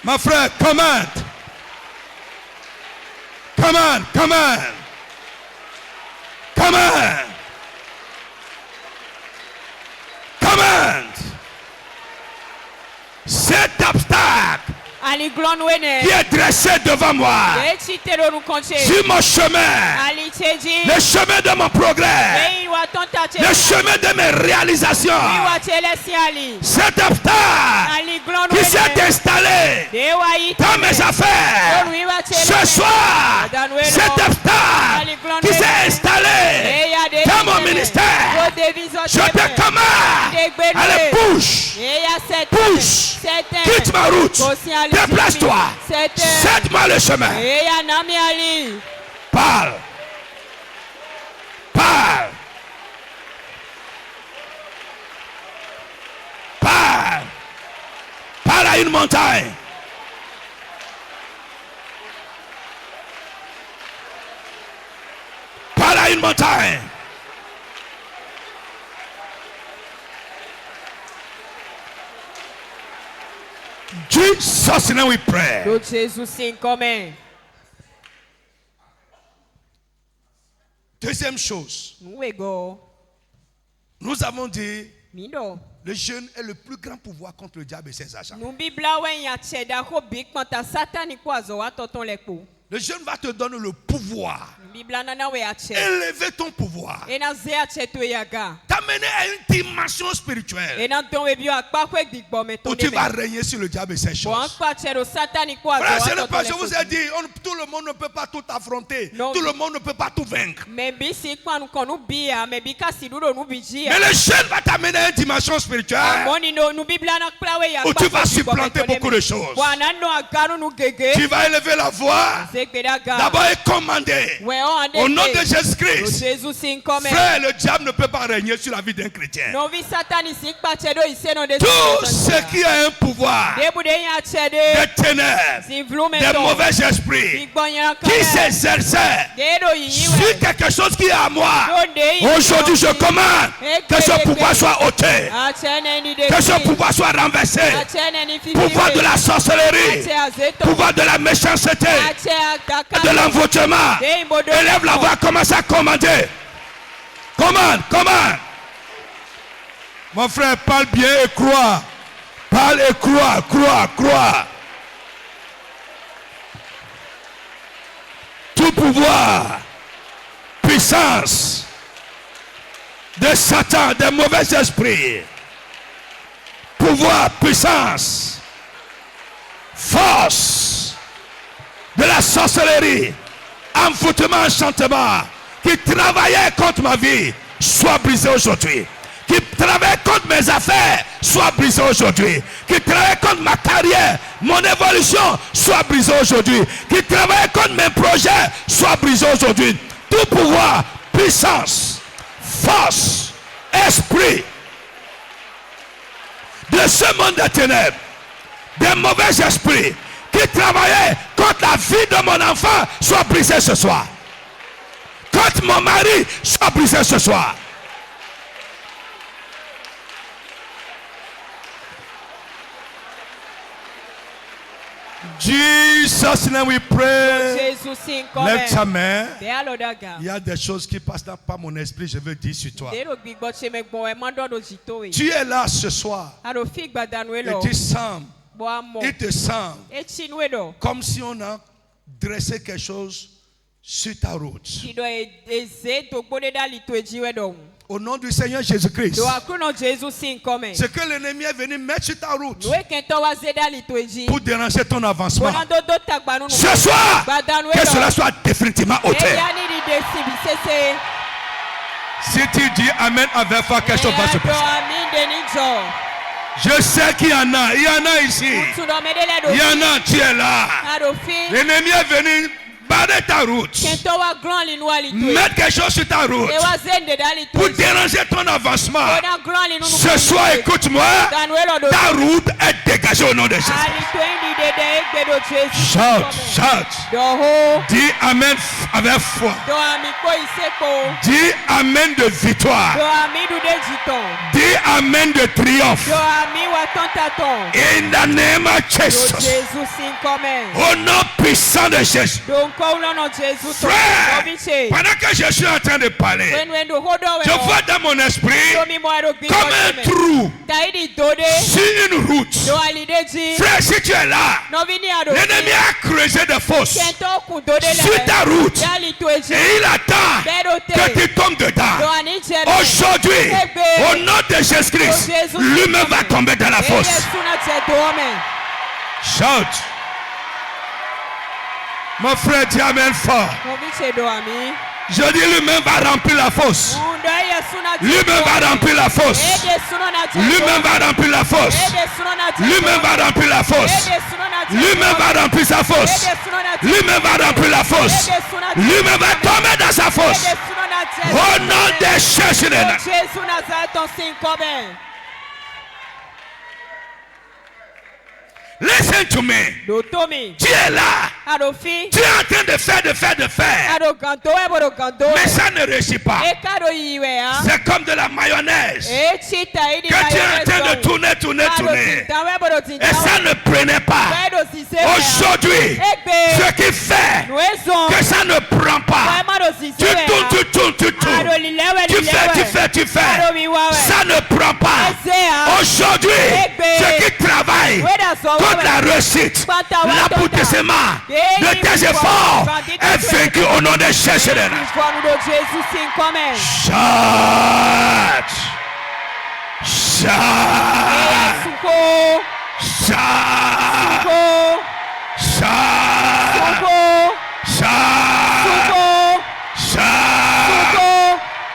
Ma frère, commande. Commande. Cet obstacle qui est dressé devant moi sur mon chemin, le chemin de mon progrès, le chemin de mes réalisations, cet obstacle qui s'est installé dans mes affaires, ce soir, cet obstacle qui s'est installé dans mon ministère, je te commande, allez, bouge, quitte ma route, déplace-toi, cède-moi le chemin. Parle à une montagne. Parle à une montagne. Jesus, now we pray. Deuxième chose, nous avons dit le jeûne est le plus grand pouvoir contre le diable et ses agents. Le jeûne va te donner le pouvoir. Élever ton pouvoir. T'amener à une dimension spirituelle où tu vas régner sur le diable et ses choses. Frère, ce n'est pas, je vous ai dit, tout le monde ne peut pas tout affronter. Tout le monde ne peut pas tout vaincre. Mais le jeûne va t'amener à une dimension spirituelle où tu vas supplanter beaucoup de choses. Tu vas élever la voix. D'abord et commander au nom de Jésus-Christ. Frère, le diable ne peut pas régner sur la vie d'un chrétien. Tout ce qui a un pouvoir de ténèbres, de mauvais esprits qui s'exerçaient sur quelque chose qui est à moi, aujourd'hui je commande que ce pouvoir soit ôté, que ce pouvoir soit renversé. Pouvoir de la sorcellerie, pouvoir de la méchanceté, de l'envoûtement. Élève la voix, commence à commander. Commande. Mon frère, parle bien et crois. Parle et crois. Tout pouvoir, puissance de Satan, des mauvais esprits, pouvoir, puissance, force de la sorcellerie, envoûtement, enchantement, qui travaillait contre ma vie, soit brisé aujourd'hui. Qui travaille contre mes affaires, soit brisé aujourd'hui. Qui travaille contre ma carrière, mon évolution, soit brisé aujourd'hui. Qui travaille contre mes projets, soit brisé aujourd'hui. Tout pouvoir, puissance, force, esprit de ce monde de ténèbres, des mauvais esprits qui travaillaient contre la vie de mon enfant, soit brisé ce soir. Contre mon mari, soit brisé ce soir. Jesus name we pray. Lève ta main. Il y a des choses qui passent par mon esprit, je veux dire sur toi. Tu es là ce soir. Il te semble comme si on a dressé quelque chose sur ta route. Au nom du Seigneur Jésus-Christ. Ce que l'ennemi est venu mettre sur ta route pour déranger ton avancement. Ce soir, que cela soit définitivement ôté. Si tu dis Amen avec foi, quelque chose va se passer. Je sais qu'il y en a. Il y en a ici. Il y en a, tu es là. L'ennemi est venu barrer ta route. Mettre quelque chose sur ta route pour déranger ton avancement. Ce soir, écoute-moi. Ta route est dégagée au nom de Jésus. Shout. Dis Amen avec foi. Dis Amen de victoire. Dis Amen de triomphe. In the name of Jesus. Au nom puissant de Jésus. Frère, pendant que je suis en train de parler, je vois dans mon esprit comme un trou sur une route. Frère, si tu es là, l'ennemi a creusé des fosses sur ta route et il attend que tu tombes dedans. Aujourd'hui, au nom de Jésus-Christ, lui-même va tomber dans la fosse. Shout. Mon frère dit Amen fort. Je dis lui-même va remplir la fosse. Lui-même va remplir la fosse. Lui-même va remplir la fosse. Lui-même va remplir la fosse. Lui-même va remplir sa fosse. Lui-même va remplir la fosse. Lui-même va tomber dans sa fosse. Au nom de Jésus. Listen to me. Tu es là. Tu es en train de faire. Mais ça ne réussit pas. C'est comme de la mayonnaise que tu es en train de tourner. Et ça ne prenait pas. Aujourd'hui, ce qui fait que ça ne prend pas. Tu tournes. Tu fais. Ça ne prend pas. Aujourd'hui, ce qui travaille contre la réussite, l'aboutissement de tes efforts est vaincu au nom de Jésus.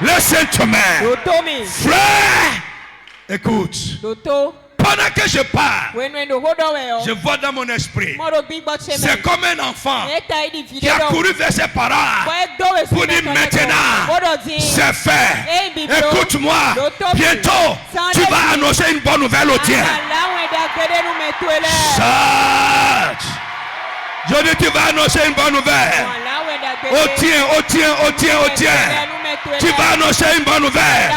Listen to me. Frère, écoute. Pendant que je parle, je vois dans mon esprit, c'est comme un enfant qui a couru vers ses parents pour dire maintenant, c'est fait. Écoute-moi, bientôt, tu vas annoncer une bonne nouvelle au tien. Je dis, tu vas annoncer une bonne nouvelle. Au tien. Tu vas annoncer une bonne nouvelle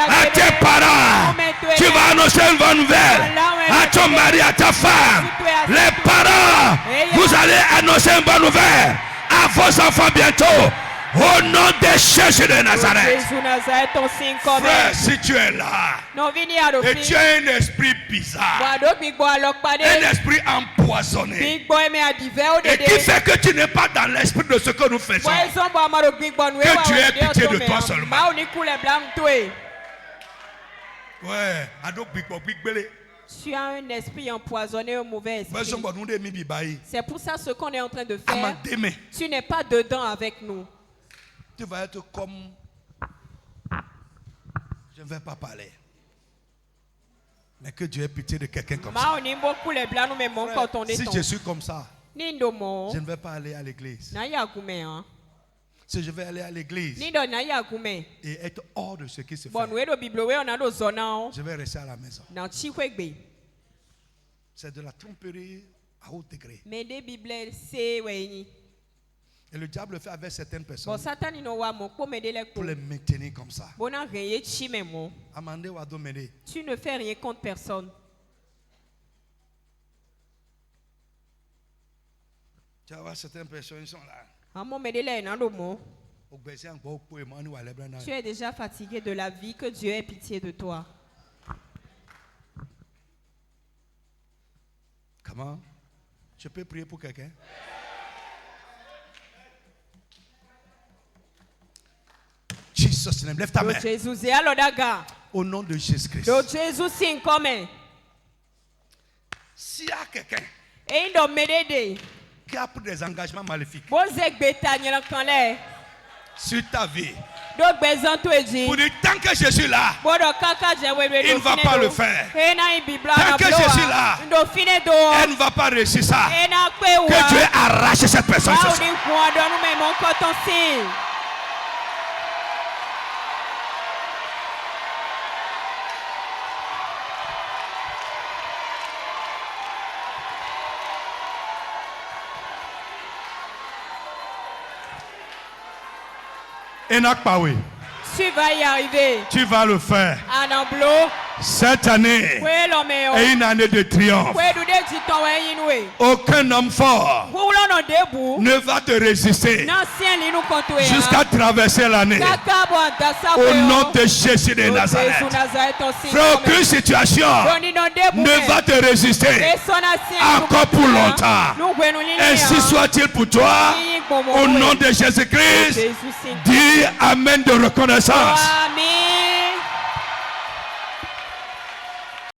à tes parents. Tu vas annoncer une bonne nouvelle à ton mari, à ta femme. Les parents, vous allez annoncer une bonne nouvelle à vos enfants bientôt. Au nom de Jésus de Nazareth. Frère, si tu es là et tu as un esprit bizarre, un esprit empoisonné, et qui fait que tu n'es pas dans l'esprit de ce que nous faisons, que Dieu ait pitié de toi seulement. Ouais, tu as un esprit empoisonné, un mauvais esprit. C'est pour ça ce qu'on est en train de faire. Tu n'es pas dedans avec nous. Tu vas être comme... Je ne vais pas parler. Mais que Dieu ait pitié de quelqu'un comme ça. Frère, si je suis comme ça, je ne vais pas aller à l'église. Si je vais aller à l'église et être hors de ce qui se fait, je vais rester à la maison. C'est de la tromperie à haut degré. Et le diable fait avec certaines personnes pour les maintenir comme ça. Tu ne fais rien contre personne. Tu vas voir certaines personnes, ils sont là. Tu es déjà fatigué de la vie, que Dieu ait pitié de toi. Comment? Je peux prier pour quelqu'un? Jesus, lève ta main. Au nom de Jésus-Christ. S'il y a quelqu'un qui a pris des engagements maléfiques sur ta vie, pour dire tant que je suis là, il ne va pas le faire. Tant que je suis là, elle ne va pas réussir ça. Que Dieu arrache cette personne ce soir. Enoch Pawe. Tu vas y arriver. Tu vas le faire. Cette année est une année de triomphe. Aucun homme fort ne va te résister jusqu'à traverser l'année. Au nom de Jésus de Nazareth. Frère, aucune situation ne va te résister encore pour longtemps. Ainsi soit-il pour toi. Au nom de Jésus-Christ. Dis Amen de reconnaissance.